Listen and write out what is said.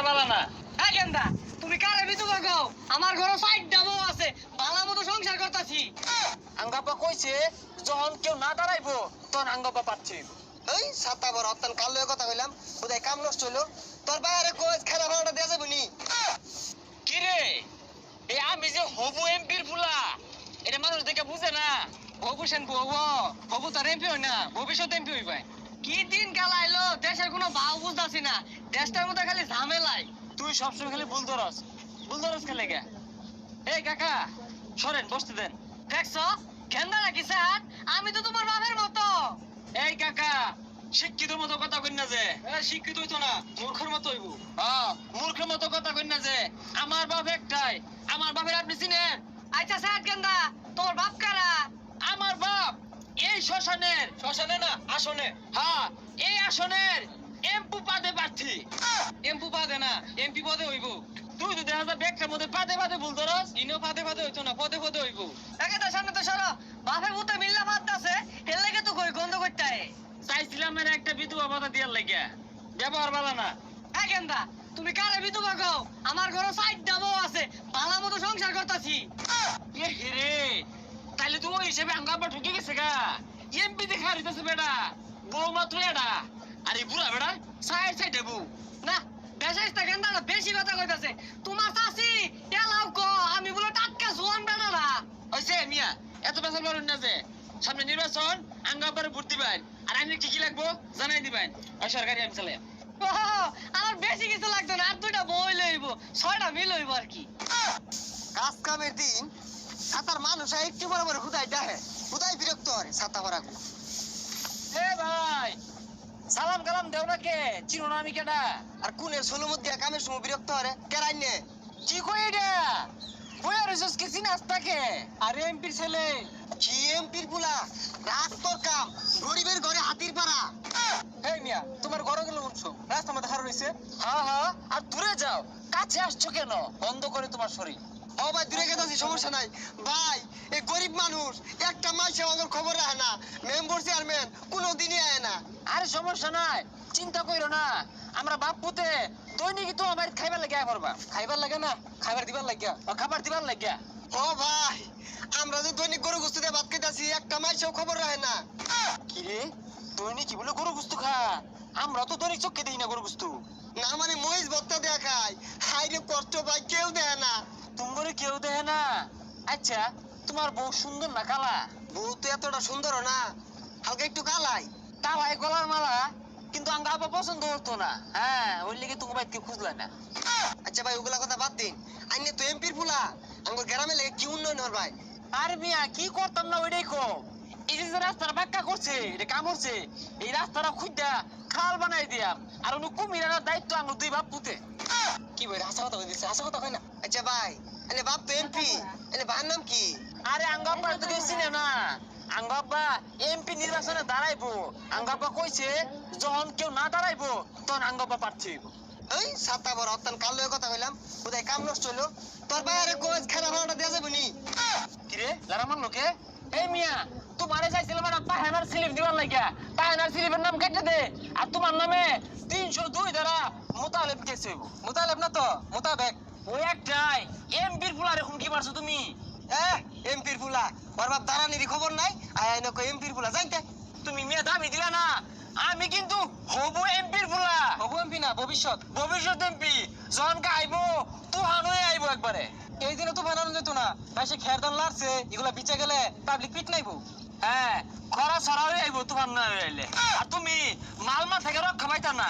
ব্যবহার ভালো না। হ্যাঁ গেন্দা, তুমি কারে বিধবা গাও? আমার ঘরে সাইড ডাবো আছে, ভালো মতো সংসার করতাছি। আঙ্গাপা কইছে যখন কেউ না দাঁড়াইবো তখন আঙ্গাপা পাচ্ছে। এই সাতা বড় অত্যান কাল লয়ে কথা কইলাম ওদাই কাম নষ্ট হইলো তোর বাইরে কইস খেলা ভাড়াটা দেয়া যাবে নি কি রে, এই আমি যে হবু এমপির ফুলা, এটা মানুষ দেখে বুঝে না। হবু সেন হবু তার এমপি হয় না, ভবিষ্যৎ এমপি হইবে। কি দিন কাল আইলো, দেশের কোনো ভাও বুঝতাছি না, দেশটার মধ্যে খালি ঝামেলাই। তুই সবসময় খালি বুলদরস খেলে গে। এই কাকা সরেন, বসতে দেন। দেখছো গেন্দা নাকি স্যার? আমি তো তোমার বাপের মতো। এই কাকা শিক্ষিত মতো কথা কই না যে। শিক্ষিত হইতো না মূর্খের মতো হইব মূর্খের মতো কথা কই না যে। আমার বাপ একটাই, আমার বাপের আপনি চিনেন? আচ্ছা স্যার গেন্দা, তোর বাপ কারা? আমার বাপ এই শ্মশানে না আসনে, হ্যাঁ এই আসনের এমপি পদে প্রার্থী। এমপি পাদে না এমপি পদে হইব তুই তো দেখা যায় ব্যাগটার মধ্যে পাদে বুলদরস। ইনো পাদে পাদে হইতো না পদে পদে হইব একে তো সামনে তো সরো, বাপের ভূতে মিল্লা ফাঁদতাছে, এর লেগে তো কই গন্ধ করতে হয়। চাইছিলাম এর একটা বিধবা ভাতা দিয়ার লাগিয়া, ব্যবহার ভালো না। হ্যাঁ গেন্দা, তুমি কারে বিধবা গাও? আমার ঘরে সাইড ডাবো আছে, ভালো মতো সংসার করতাছি। এ হেরে, তাইলে তো ওই হিসেবে আঙ্গাপা ঢুকে গেছে গা। এমপি দেখা হারিতেছে বেটা, বউ মাত্র এটা। আর এই বুড়া বেটা সাইড দেবো না, বেশাইস্তা গেন্দা না, বেশি কথা কইতাছে। তোমার চাচি এলাও কো, আমি বলে টাটকা জোয়ান বেটা না। ওইসে মিয়া এত বেসাল পারুন না যে। সামনে নির্বাচন, আঙ্গাপারে ভোট দিবেন, আর আইনের কি কি লাগবো জানাই দিবেন। ওই সরকারি আমি চালাই। ও, আমার বেশি কিছু লাগতো না, আর দুইটা বই লইব, 6টা মিল হইব আর কি। কাজ কামের দিন সাতার মানুষ একটু বড় বড় হুদাই ডাহে হুদাই বিরক্ত করে ছাতা ভরা এ ভাই সালাম কালাম দেও না কে, চিনো না আমি কেডা? আর কোনের ষোলো মধ্যে কামের সময় বিরক্ত করে কেরাই নে কি কই এটা? বইয়া রইছস কি চিনাস তাকে? আরে এমপির ছেলে কি এমপির পুলা রাত তোর কাম গরিবের ঘরে হাতির পাড়া এই মিয়া তোমার ঘরে গেল উঠছো, রাস্তা মধ্যে হার রইছে। হ্যাঁ হ্যাঁ, আর দূরে যাও, কাছে আসছো কেন? বন্ধ করে তোমার শরীর। ও ভাই দূরে গেছি সমস্যা নাই ভাই এই গরিব মানুষ একটা মাসে আমাদের খবর রাখে না মেম্বার চেয়ারম্যান কোনোদিনই আয় না আরে সমস্যা নাই, চিন্তা কইরো না। আমরা বাপ পুতে দৈনিক তো আমার খাইবার লাগিয়া করবা। খাইবার লাগে না খাইবার দিবার লাগিয়া খাবার দিবার লাগিয়া। ও ভাই আমরা যে দৈনিক গরু গুস্তি দিয়ে ভাত খাইতাছি একটা মাসেও খবর রাখে না কি রে, দৈনিক কি বলে গরু গুস্তু খা? আমরা তো দৈনিক চোখে দিই না গরু গুস্তু। না মানে মহিষ ভত্তা দেয়া খায় হাই রে কষ্ট ভাই কেউ দেয় না তোমারে কেউ দেখে না? আচ্ছা তোমার বউ সুন্দর না কালা? বউ তো এতটা সুন্দর না হালকা একটু কালাই কালাই গলার মালা, কিন্তু আঙ্গা আপা পছন্দ হতো না। হ্যাঁ ওই লেগে তুমি বাইকে খুঁজলা না। আচ্ছা ভাই ওগুলা কথা বাদ দিন আইনে তো এমপির পুলা আমার গ্রামে লেগে কি উন্নয়ন হর ভাই আর মিয়া কি করতাম না ওইটাই কো। এই যে রাস্তাটা বাক্কা করছে, এটা কাম করছে, এই রাস্তাটা খুঁজা খাল বানাই দিয়াম। আর অনু কুমিরার দায়িত্ব আমার দুই বাপ পুতে। কি ভাই হাসা কথা কইছে হাসা কথা কই না আচ্ছা ভাই এনে বাপ তো এমপি এনে ভাইয়ের নাম কি আরে আঙ্গাপ্পা তো গেছি না, আঙ্গাপ্পা এমপি নির্বাচনে দাঁড়াইবো। আঙ্গাপ্পা কইছে যখন কেউ না দাঁড়াইবো তখন আঙ্গাপ্পা প্রার্থী হইব। এই সাতা বড় অত্যান কাল লয়ে কথা কইলাম ওদাই কাম নষ্ট হইলো তোর বাইরে কইস খেলা ভাড়াটা দেয়া যাবে নি কিরে লারামান লোকে? এই মিয়া তোমারে চাইছিলাম না পাহানার স্লিপ দিবার লাগিয়া, পাহানার স্লিপের নাম কেটে দে। আর তোমার নামে 302 ধারা মোতালেব কেস হইব। মোতালেব না তো মোতাবেক ওই একটাই এমপির ফুলারে হুমকি মারছো তুমি। এমপির পুলা ওর বাপ দাঁড়ানির খবর নাই আয় আয় নকো এমপির পুলা জানতে তুমি মেয়ে দাবি দিলা না, আমি কিন্তু হবু এমপির ফুলা। হবু এমপি না ভবিষ্যৎ এমপি যখন আইবো তুহান হয়ে আইবো একবারে। এই দিনে তো বানানো যেত না ভাই সে খের দান লাগছে এগুলা বিচা গেলে পাবলিক পিট নাইবো হ্যাঁ খরা ছড়া হয়ে আইবো তুফান না হয়ে আইলে। আর তুমি মালমা থেকে রক্ষা পাইতা না।